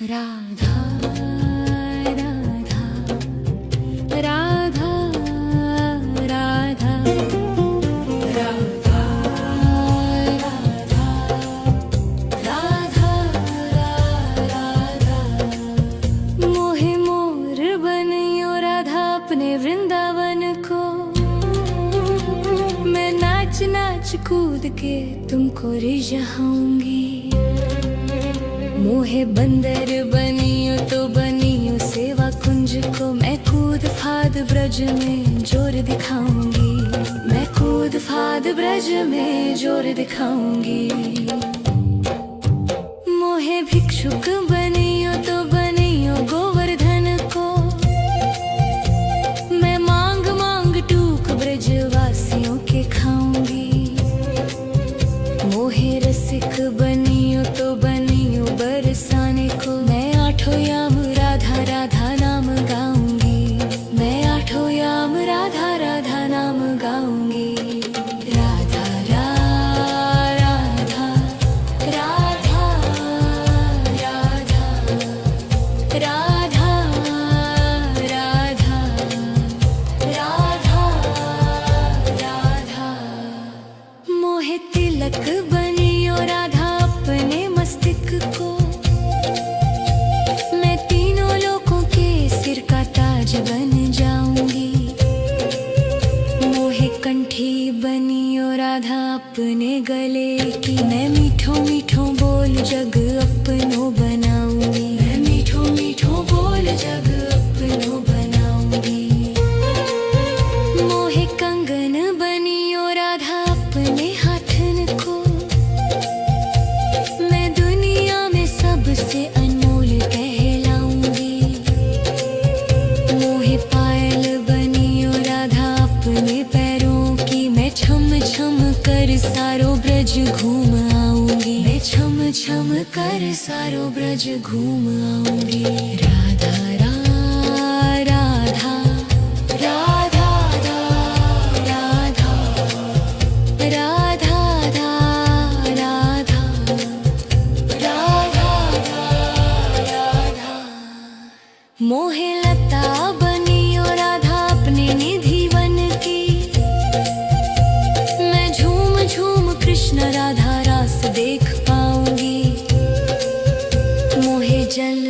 राधा राधा राधा राधा राधा राधा राधा मोहे मोर बनियो राधा अपने वृंदावन को। मैं नाच नाच कूद के तुमको रिझाऊंगी। मोहे बंदर बनियो तो बनियो सेवा कुंज को। मैं कूद फाद ब्रज में जोर दिखाऊंगी। मैं कूद फाद ब्रज में जोर दिखाऊंगी। मोहे भिक्षुक बनियो तो बनियो गोवर्धन को। मैं मांग मांग टूक ब्रजवासियों के खाऊंगी। मोहे रसिक बनियो तो बनियो बरसाने को। मैं आठों याम राधा राधा नाम गाऊंगी। मैं आठों याम राधा राधा नाम गाऊंगी। राधा राधा राधा राधा राधा राधा राधा राधा मोहे तिलक बनियो राधा अपने मस्तिष्क को। मैं तीनों लोगों के सिर का ताज बन जाऊंगी। मोहे कंठी बनियो राधा अपने गले की। मैं मीठो मीठो बोल जग अपनो बनाऊंगी। मैं मीठो मीठो बोल जग अपनो बनाऊंगी। मोहे कंगन बनियो राधा अपने हाथन को। मैं दुनिया में सबसे अनमोल कहलाऊंगी। मोहे पायल बनियो राधा अपने पैरों की। मैं छम छम कर सारो ब्रज घूम आऊंगी। मैं छम छम कर सारो ब्रज घूम आऊंगी। राधा राधा राधा राधा राधा राधा राधा राधा मोहे लता बनियो राधा अपने निधि वन की। मैं झूम झूम कृष्ण राधा रास देख पाऊंगी। मोहे जल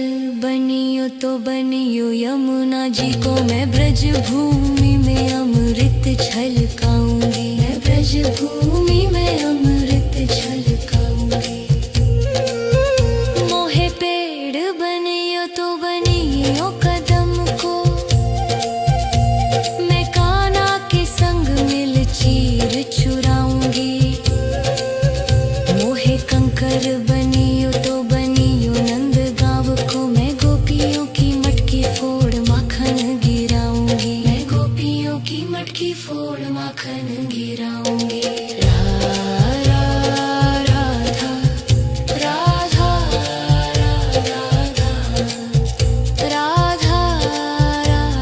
बनियो तो बनियो यमुना जी को। मैं ब्रज भूमि में अमृत छलकाऊंगी। मैं ब्रज भूमि में अमृत छलकाऊंगी। मोहे पेड़ बनियो तो बनियो कदम को। मैं कान्हा के संग मिल चीर चुराऊंगी। मोहे कंकर बनियो तो बनियो नंद गांव को। मैं गोपियों की मटकी फोड़ माखन गिराऊंगी। मैं गोपियों की मटकी फोड़ माखन गिराऊंगी। राधा राधा राधा राधा राधा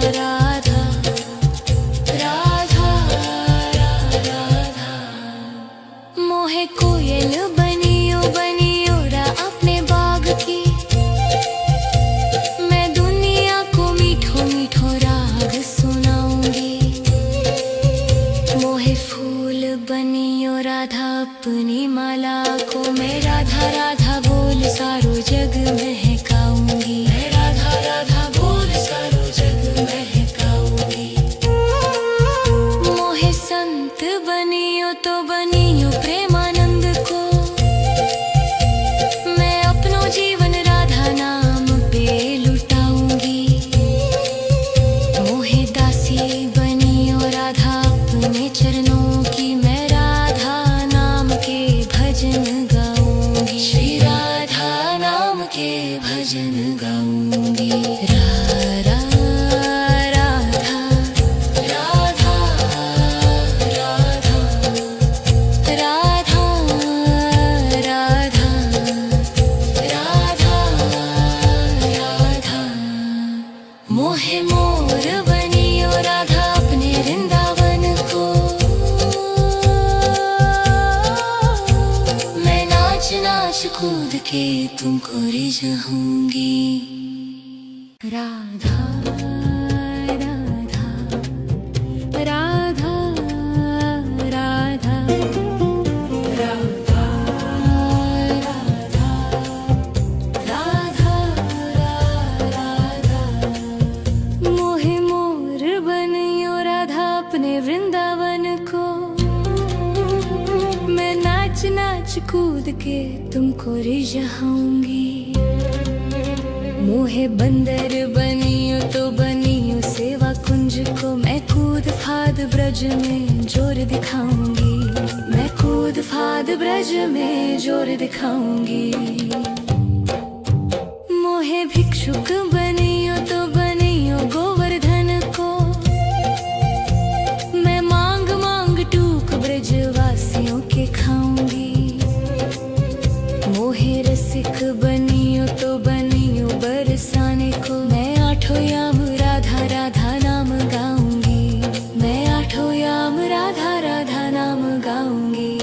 राधा मोहे कोयल बनियो बनियो रा अपने बाग की। मैं दुनिया को मीठो मीठो राग सुनाऊंगी। मोहे फूल बनियो राधा अपनी माला को। मैं राधा राधा बोल सारो जग महकाऊंगी। मैं राधा राधा बोल सारो जग महकाऊंगी। मोहे संत बनियो तो बनियो प्रेमानंद को। मैं अपनो जीवन राधा नाम पे लुटाऊंगी। मोहे दासी बनियो राधा अपने चरणों की। मैं राधा नाम के भजन गाऊंगी। श्री राधा नाम के भजन गाऊंगी। राधा राधा राधा राधा राधा राधा राधा मोहे मोर बनियो राधा अपने वृंदावन को। मैं नाच नाच कूद के तुमको रिझाऊंगी। राधा राधा राधा राधा राधा राधा राधा मोहे मोर बनियो राधा अपने वृंदावन को। मैं नाच नाच कूद के तुमको रिझाऊंगी। मोहे बंदर बनियो तो बनियो सेवा कुंज को। मैं कूद फाद ब्रज में जोर दिखाऊंगी। मैं कूद फाद ब्रज में जोर दिखाऊंगी। मोहे भिक्षुक बनियो तो बनियो गोवर्धन को। मैं मांग मांग टूक ब्रजवासियों के खाऊंगी। मोहे रसिक बनियो तो बनियो बरसाने को। मैं आठों याम राधा राधा नाम गाऊंगी। मैं आठों याम राधा राधा नाम गाऊंगी।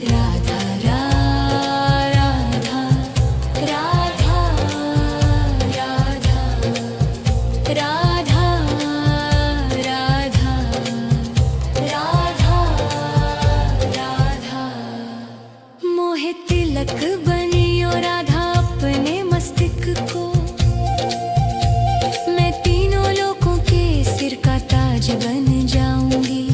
राधा राधा राधा राधा राधा राधा राधा राधा मोहे तिलक बनियो राधा अपने मस्तिष्क को। मैं तीनों लोगों के सिर का ताज बन जाऊंगी।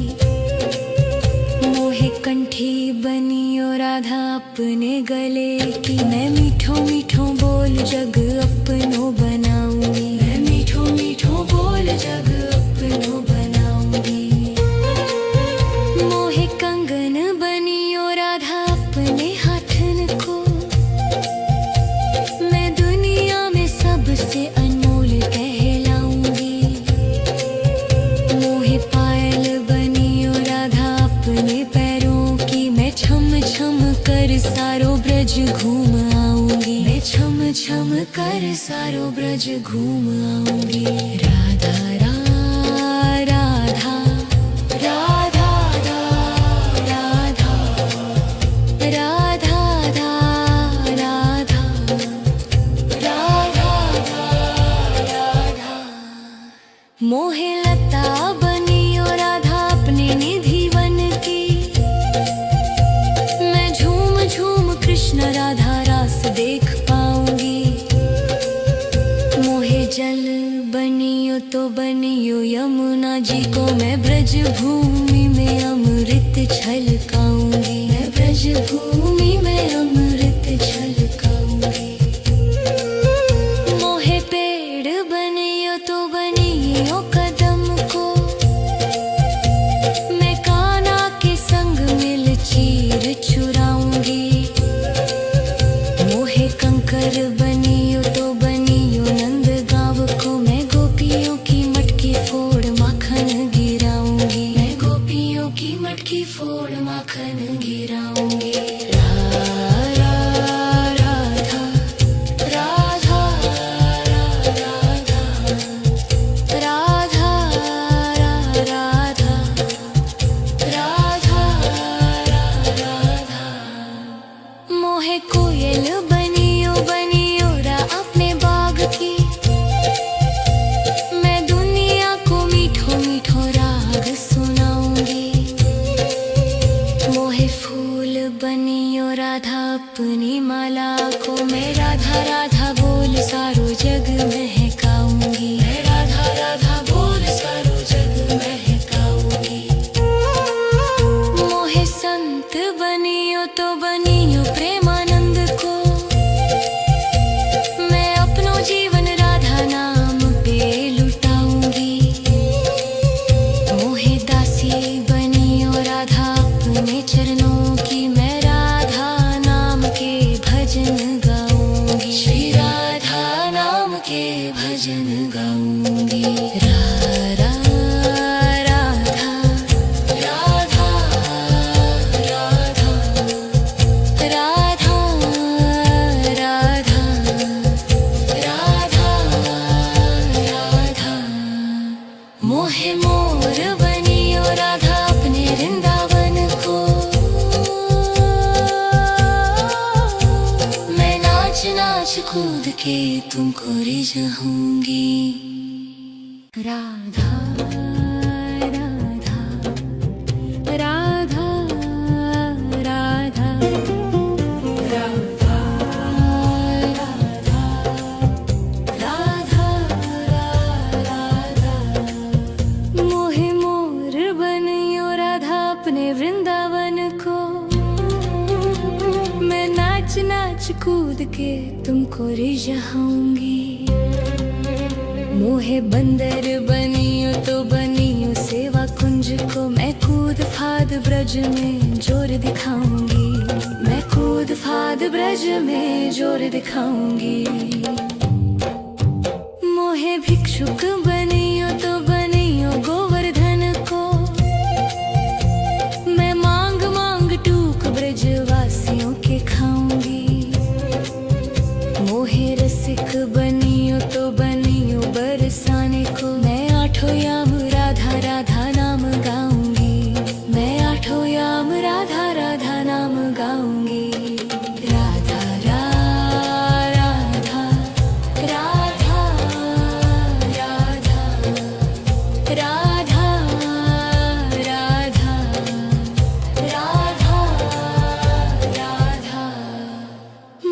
मोहे कंठी बनियो राधा अपने गले की। मैं मीठो मीठो बोल जग अपनो बनाऊंगी। मैं मीठो मीठो बोल जग अपनो बनाऊंगी। मोहे कंगन बनियो राधा अपने हाथन को। मैं दुनिया में सबसे अनमोल कहलाऊंगी। मोहे पायल बनियो राधा अपने पैरों की। मैं छम छम कर सारो ब्रज घूम आऊंगी। मैं छम छम कर सारो ब्रज घूम आऊंगी। राधा राधा राधा राधा राधा राधा राधा राधा मोहे लता बनियो राधा अपने निधि वन की। मैं झूम झूम कृष्ण राधा रास देख पाऊंगी। मोहे जल बनियो तो बनियो यमुना जी को। मैं ब्रज भूमि में अमृत छलकाऊंगी। मैं ब्रज भूमि में अमृत छलकाऊंगी। मोहे पेड़ बनियो तो बनियो कदम को। मैं कान्हा के संग मिल चीर चुराऊंगी। मोहे कंकर बनियो तो बनियो नंद गांव को। मैं गोपियों की मटकी फोड़ माखन गिराऊंगी। मैं गोपियों की मटकी फोड़ माखन गिराऊंगी। राधा राधा राधा राधा राधा राधा राधा मोहे कोयल बनियो बनियो रा अपने बाग की। मैं दुनिया को मीठो मीठो राग सुनाऊंगी। मोहे फूल बनियो राधा अपनी माला को। मैं राधा राधा बोल सारो जग महकाऊंगी। मैं राधा राधा बोल सारो जग महकाऊंगी। मोहे संत बनियो तो बनियो प्रेमानंद को। मैं अपनो जीवन राधा नाम पे लुटाऊंगी। मोहे दासी बनियो राधा अपने चरणों की। मैं राधा नाम के भजन गाऊंगी। श्री राधा नाम के भजन गाऊंगी। राधा राधा राधा राधा राधा राधा राधा राधा मोहे मोर बनियो राधा अपने वृंदावन को। मैं नाच के तुमको रिझाऊंगी। राधा राधा राधा राधा राधा राधा राधा मोहे मोर बनियो राधा अपने वृंदावन को। मैं नाच नाच कूद के तुमको रिझाऊंगी। मोहे बंदर बनियो तो बनियो सेवा कुंज को। मैं कूद फाद ब्रज में जोर दिखाऊंगी। मैं कूद फाद ब्रज में जोर दिखाऊंगी। मोहे भिक्षुक बनियो तो बनियो गोवर्धन को। मैं मांग मांग टूक ब्रजवासियों के खाऊंगी। मोहे रसिक बनियो तो बनियो बरसाने को। मैं आठों याम राधा राधा नाम गाऊंगी। मैं आठों याम राधा राधा नाम गाऊंगी। राधा राधा राधा राधा राधा राधा राधा राधा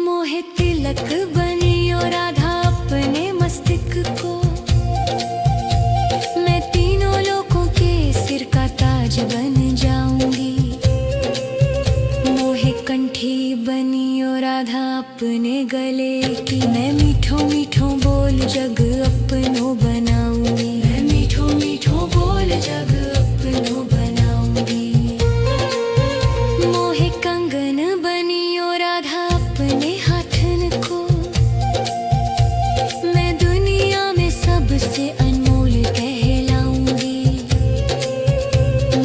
मोहे तिलक बनियो राधा अपने मस्तिष्क को। मैं तीनों लोगों के सिर का ताज बन जाऊंगी। मोहे कंठी बनियो राधा अपने गले की। मैं मीठो मीठो बोल जग अपनो बनाऊंगी। मैं मीठो मीठो बोल जग अपनो बनाऊंगी। मोहे कंगन बनियो राधा अपने हाथन को। मैं दुनिया में सबसे अनमोल कहलाऊंगी।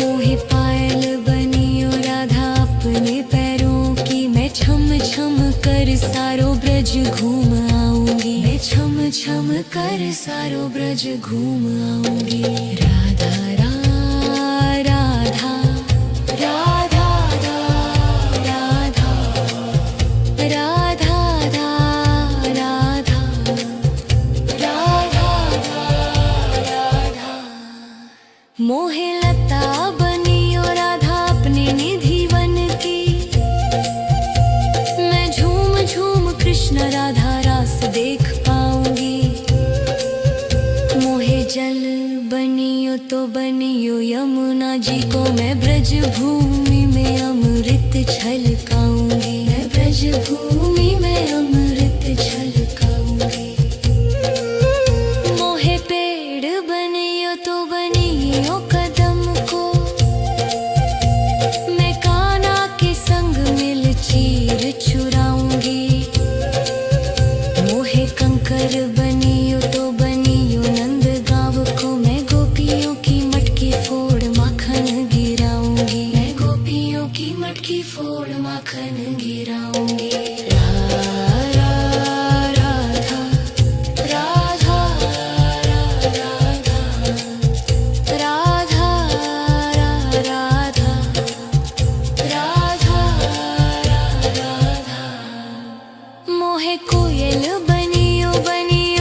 मोहे पायल बनियो राधा अपने पैरों की। मैं छम छम कर सारो ब्रज घूम आऊंगी। मैं छम छम कर सारो ब्रज घूम आऊंगी। राधा राधा राधा राधा राधा राधा राधा राधा मोहे लता बनियो राधा अपने निधि वन की। मैं झूम झूम कृष्ण राधा रास देख पाऊंगी। मोहे जल बनियो तो बनियो यमुना जी को। मैं ब्रज भूमि में अमृत छलकाऊंगी। मैं ब्रज भूमि में अमृत छलकाऊंगी। मोहे पेड़ बनियो तो बनियो कदम को। मैं कान्हा के संग मिल चीर चुराऊंगी। मोहे कंकर बनियो तो बनियो नंद गाँव को। मैं गोपियों की मटकी फोड़ माखन गिराऊंगी। मैं गोपियों की मटकी फोड़ माखन गिराऊंगी। राधा राधा राधा राधा राधा राधा मोहे कोयल बनियो बनियो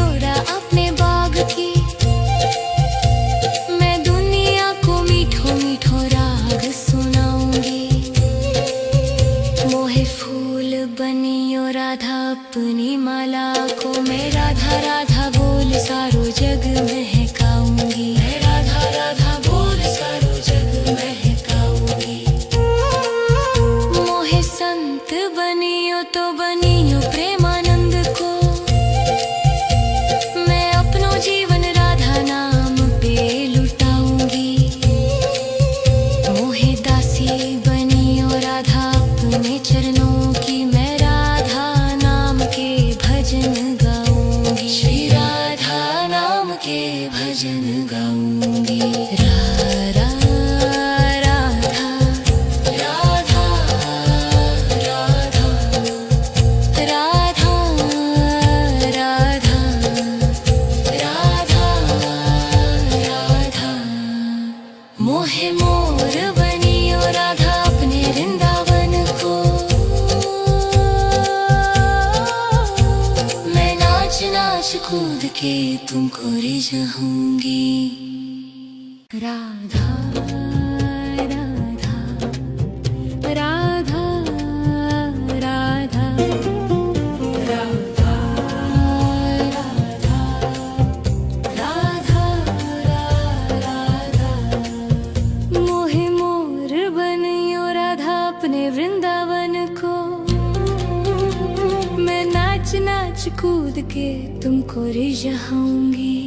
कूद के तुमको रिझाऊंगी। राधा राधा राधा राधा राधा राधा राधा मोहे मोर बनियो राधा अपने वृंदावन को। मैं नाच नाच कूद के तुमको रिझाऊंगी।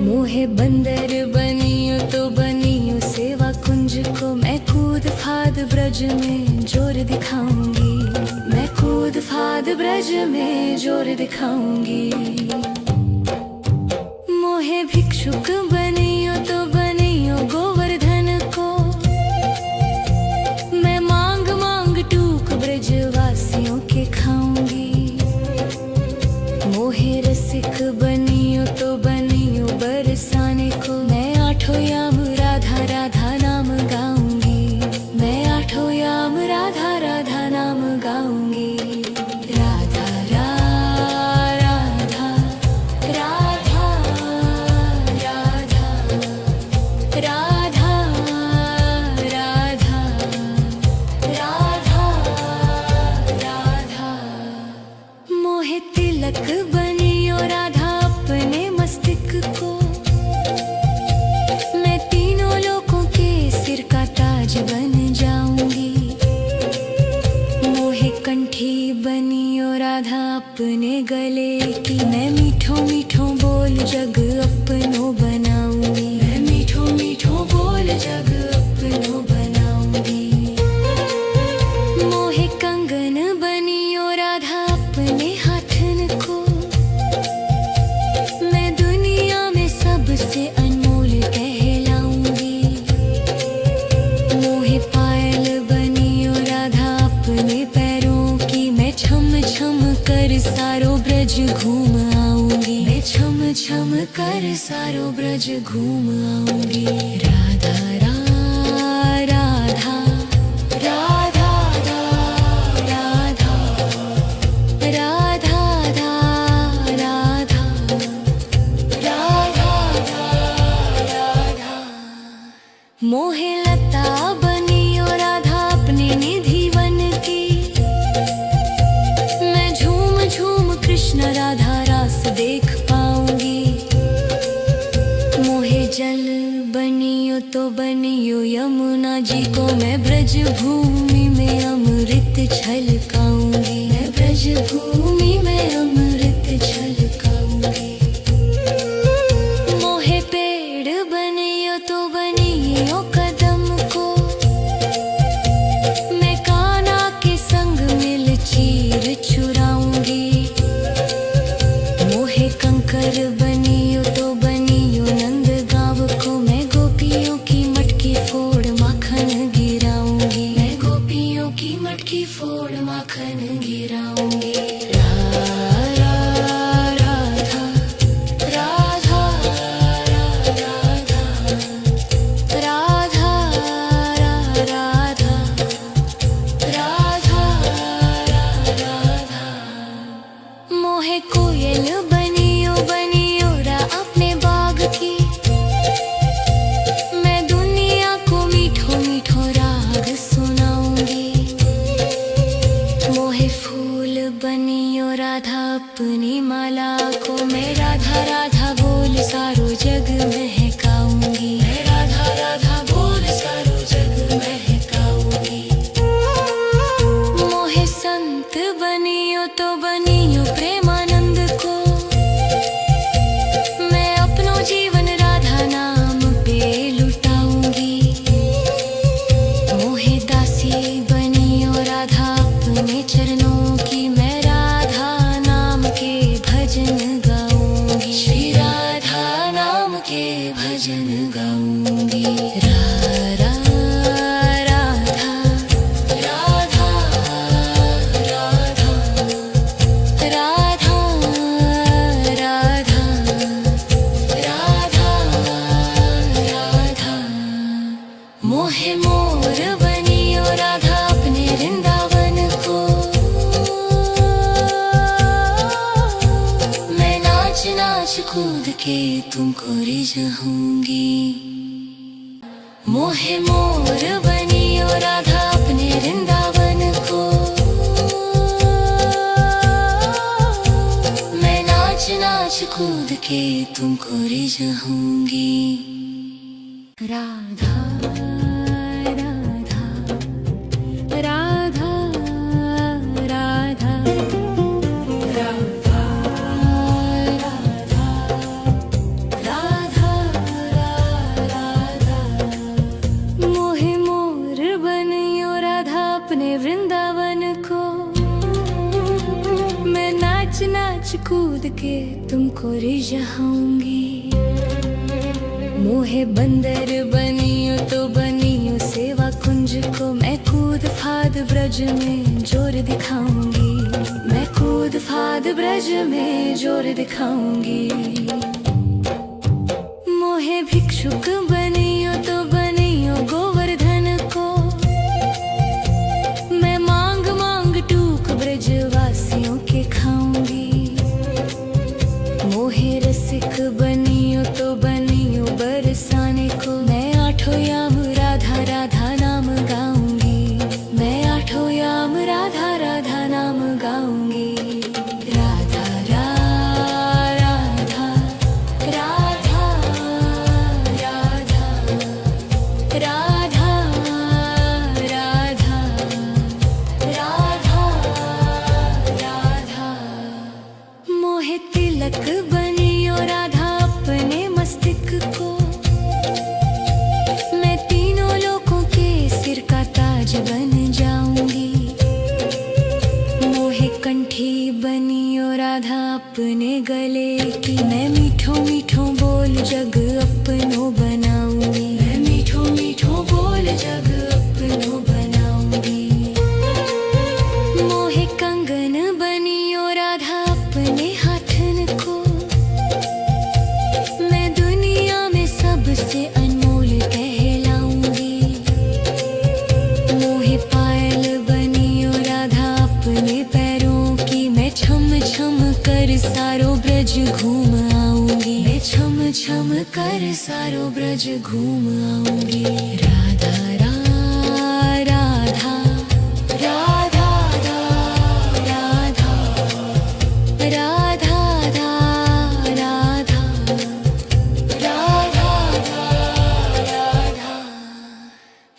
मोहे बंदर बनियो तो बनियो सेवा कुंज को। मैं कूद फाद ब्रज में जोर दिखाऊंगी। मैं कूद फाद ब्रज में जोर दिखाऊंगी। मोहे भिक्षुक बनियो तो बनियो गोवर्धन को। मैं मांग मांग टूक ब्रजवासियों के खाऊंगी। मोहे रसिक बनियो तो बनियो बरसाने को। मैं आठों याम राधा राधा नाम गाऊंगी। मैं आठों याम राधा राधा नाम गाऊंगी। राधा राधा राधा राधा राधा राधा राधा राधा मोहे तिलक बनियो राधा अपने मस्तिष्क को। मैं तीनों लोगों के सिर का ताज बन जाऊंगी। मोहे कंठी बनियो राधा अपने गले की। मैं मीठो मीठो बोल जग अपनो बनाऊंगी। मैं मीठो मीठो बोल जग अपनो बनाऊंगी। मोहे कंगन बनियो राधा अपने हाथन को। मैं दुनिया में सबसे अनमोल कहलाऊंगी। मोहे पायल बनियो राधा अपने पैरों की। मैं छम छम कर सारो ब्रज घूम आऊंगी। मैं छम छम कर सारो ब्रज घूम आऊंगी। राधा राधा राधा राधा राधा राधा राधा राधा मोहे लता बनियो राधा अपने निधि वन की। मैं झूम झूम कृष्ण राधा रास देख पाऊंगी। मोहे जल बनियो तो बनियो यमुना जी को। मैं ब्रज भूमि में अमृत छलकाऊंगी। मैं ब्रज भूमि में अमृत छलकाऊंगी। मोहे पेड़ बनियो तो बनियो कदम को। मैं कान्हा के संग मिल चीर चुराऊंगी। मोहे कंकर बनियो तो बनियो नंद गांव को। मैं गोपियों की मटकी फोड़ माखन गिराऊंगी। मैं गोपियों की मटकी फोड़ माखन गिराऊंगी। राधा राधा राधा राधा राधा राधा राधा मोहे कोयल बनियो बनियो रा अपने बाग की। मैं दुनिया को मीठो मीठो राग सुनाऊंगी। मोहे फूल बनियो राधा अपनी माला को। मैं राधा राधा बोल सारो जग महकाऊंगी। मैं राधा राधा बोल सारो जग महकाऊंगी। मोहे संत बनियो तो बनियो प्रेमानंद को। मैं अपनो जीवन राधा नाम पे लुटाऊंगी। मोहे दासी बनियो राधा अपने चरणों की। मैं राधा नाम के भजन गाऊंगी। श्री राधा नाम के भजन गाऊंगी। राधा राधा राधा राधा राधा राधा राधा राधा मोहे मोर बनियो राधा अपने वृंदावन को। नाच कूद के तुमको रिझाऊंगी। मोहे मोर बनियो राधा अपने वृंदावन को, मैं नाच नाच कूद के तुमको रिझाऊंगी। राधा राधा राधा राधा राधा राधा राधा, मोहे मोर बनियो राधा अपने वृंदावन को, मैं नाच नाच कूद के तुमको रिझाऊंगी। मोहे बंदर बनियो तो बनियो सेवा कुंज को, मैं कूद फाद ब्रज में जोर दिखाऊंगी। मैं कूद फाद ब्रज में जोर दिखाऊंगी। मोहे भिक्षुक बनियो तो बनियो गोवर्धन को, मैं मांग मांग टूक ब्रजवासियों के खाऊंगी। मोहे रसिक बनियो तो बनियो बरसाने को, मैं आठों याम राधा राधा नाम गाऊंगी। मैं आठों याम राधा राधा नाम गाऊंगी। राधा राधा राधा राधा राधा राधा राधा राधा, मोहे तिलक बनियो राधा अपने मस्तक को, मैं तीनों लोगों के सिर का ताज बन जाऊंगी। मोहे कंठी बनियो राधा अपने गले की, मैं मीठो मीठो बोल जग अपनो बनाऊंगी। मैं मीठो मीठो बोल जग अपनो बनाऊंगी। मोहे कंगन बनियो राधा अपने हाथन को, मैं दुनिया में सबसे अनमोल कहलाऊंगी। मोहे पायल बनियो राधा अपने पैरों की, मैं छम छम कर सारो ब्रज घूम आऊंगी। मैं छम छम कर सारो ब्रज घूम आऊंगी। राधा राधा राधा राधा राधा राधा राधा राधा,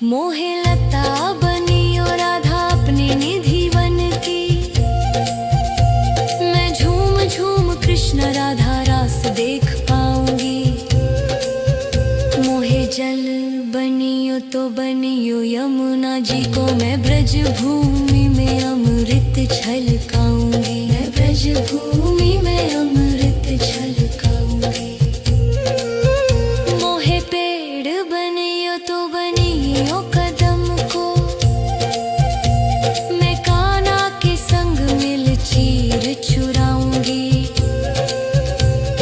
मोहे लता बनियो राधा अपने निधि वन की, मैं झूम झूम कृष्ण राधा रास देख पाऊंगी। मोहे जल बनियो तो बनियो यमुना जी को, मैं ब्रज भूमि में अमृत छलकाऊंगी। मैं ब्रज भूमि में अमृत छलकाऊंगी। मोहे पेड़ बनियो तो बनियो कदम को, मैं कान्हा के संग मिल चीर चुराऊंगी।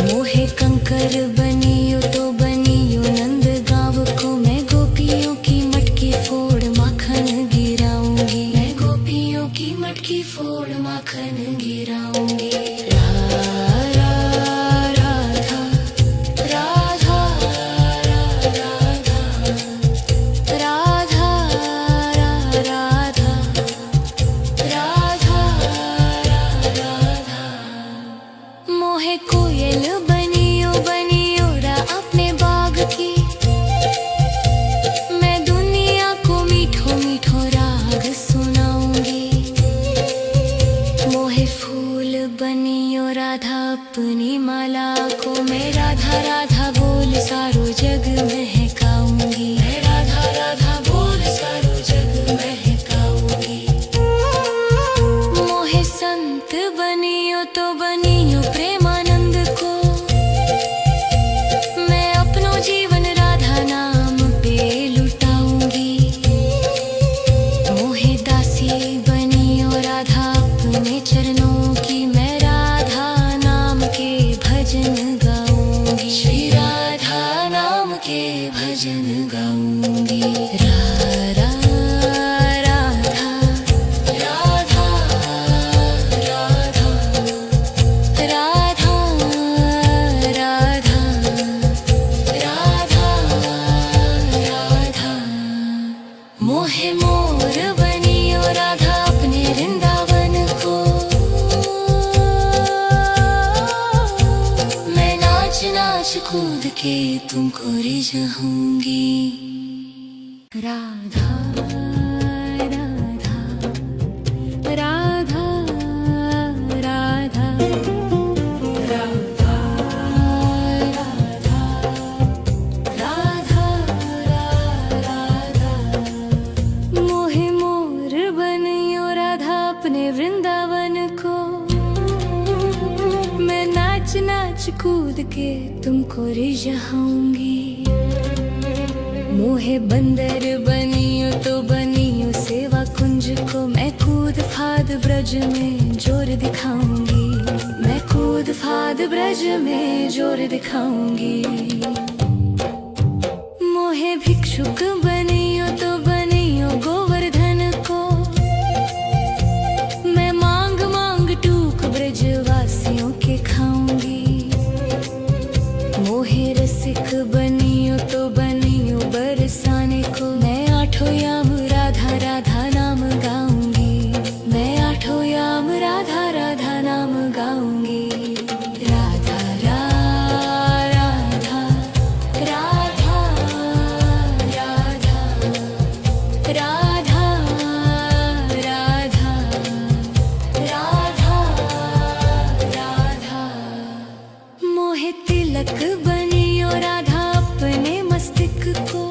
मोहे कंकर बनियो तो बनियो नंद गाँव को, मैं गोपियों की मटकी फोड़ माखन गिराऊंगी। मैं गोपियों की मटकी फोड़ माखन गिराऊंगी। राधा राधा राधा राधा राधा राधा राधा, मोहे कोयल बनियो बनियो रा अपने बाग की, मैं दुनिया को मीठो मीठो राग सुनाऊंगी। मोहे फूल बनियो राधा अपनी माला को, मैं राधा राधा बोल सारो जग महकाऊंगी। मैं राधा राधा बोल सारो जग महकाऊंगी। मोहे संत बनियो तो बनियो प्रेमानंद को, मैं अपनो जीवन राधा नाम पे लुटाऊंगी। मोहे दासी बनियो राधा अपने चरणों की, मैं राधा नाम के भजन गाऊंगी। श्री राधा नाम के भजन गाऊंगी। कूद के तुमको रिझाऊंगी। राधा राधा राधा राधा राधा राधा राधा राधा। मोहे मोर बनियो राधा अपने वृंदावन को, मैं नाच नाच कूद के तुमको रिझाऊंगी। मोहे बंदर बनियो तो बनियो सेवा कुंज को, मैं कूद फाद ब्रज में जोर दिखाऊंगी। मैं कूद फाद ब्रज में जोर दिखाऊंगी। मोहे भिक्षुक बनियो तो बनियो गोवर्धन को, मैं मांग मांग टूक ब्रजवासियों के खाऊंगी। मोहे रसिक बनियो तो बनियो बरसाने को, मैं आठों याम राधा राधा नाम गाऊंगी। मैं आठों याम राधा राधा नाम गाऊंगी। राधा राधा राधा राधा राधा राधा राधा राधा। मोहे तिलक बनियो राधा अपने मस्तक को,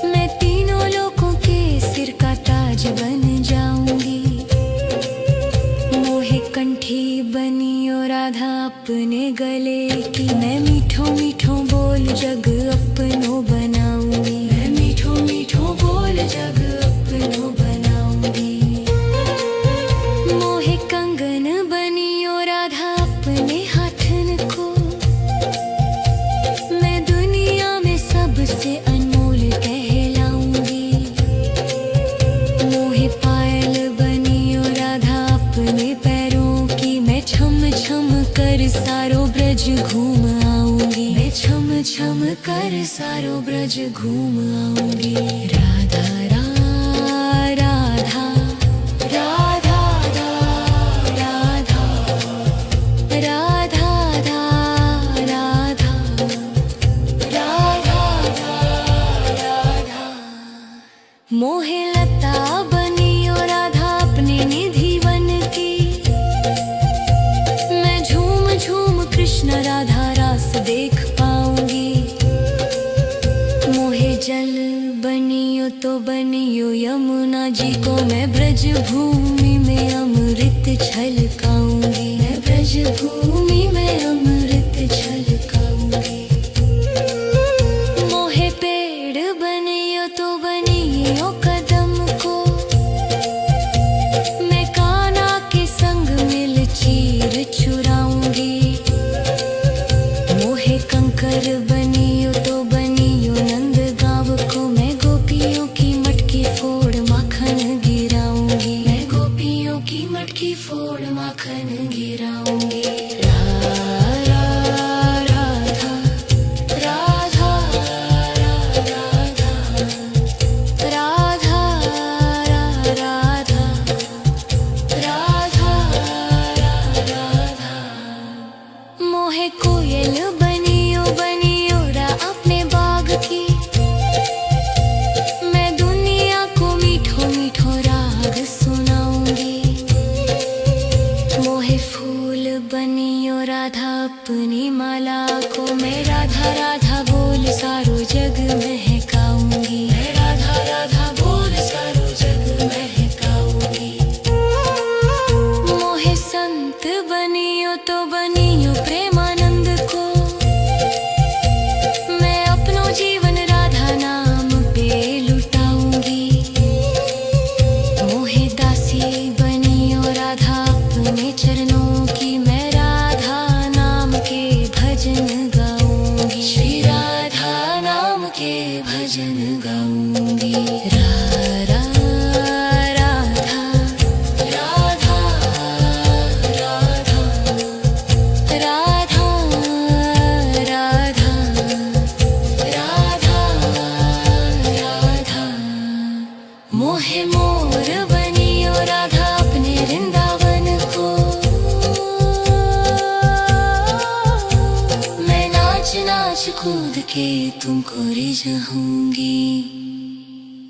मैं तीनों लोगों के सिर का ताज बन जाऊंगी। मोहे कंठी बनियो राधा अपने गले की, मैं मीठो मीठो बोल जग अपनो बनाऊंगी। मैं मीठो मीठो बोल जग अपनो बनाऊंगी। मोहे कंगन बनियो राधा अपने हाथन को, मैं दुनिया में सबसे अनमोल कहलाऊंगी। मोहे पायल बनियो राधा अपने पैरों की, मैं छम छम कर सारो ब्रज घूम आऊंगी। मैं छम छम कर सारो ब्रज घूम आऊंगी। राधा राधा राधा राधा राधा राधा राधा राधा। मोहे लता बनियो राधा अपने निधि वन की, मैं झूम झूम कृष्ण राधा रास देख पाऊंगी। मोहे जल बनियो तो बनियो यमुना जी को, मैं ब्रज भूमि में अमृत छलकाऊंगी। मैं ब्रज भूमि में अमृत छलकाऊंगी। मोहे पेड़ बनियो तो बनियो कदम को, मैं कान्हा के संग मिल चीर चुराऊंगी। मोहे कंकर बनियो तो बनियो नंद गाँव को, मैं गोपियों की मटकी फोड़ माखन गिराऊंगी। मैं गोपियों की मटकी फोड़ माखन गिराऊंगी। राधा राधा राधा राधा राधा राधा। मोहे कोयल बनियो बनियो रा अपने बाग की, मैं दुनिया को मीठो मीठो राग सुनाऊंगी। मोहे फूल बनियो राधा अपनी माला को, मैं राधा राधा बोल सारो जग महकाऊंगी। मैं राधा राधा बोल सारो जग महकाऊंगी। मोहे संत बनियो तो बनियो प्रेमानंद को, मैं अपनो जीवन राधा नाम पे लुटाऊंगी। मोहे दासी बनियो राधा अपने चरणों की, मैं राधा नाम के भजन गाऊंगी। श्री राधा नाम के भजन गाऊंगी। राधा राधा राधा राधा राधा कूद के तुमको रिझाऊंगी।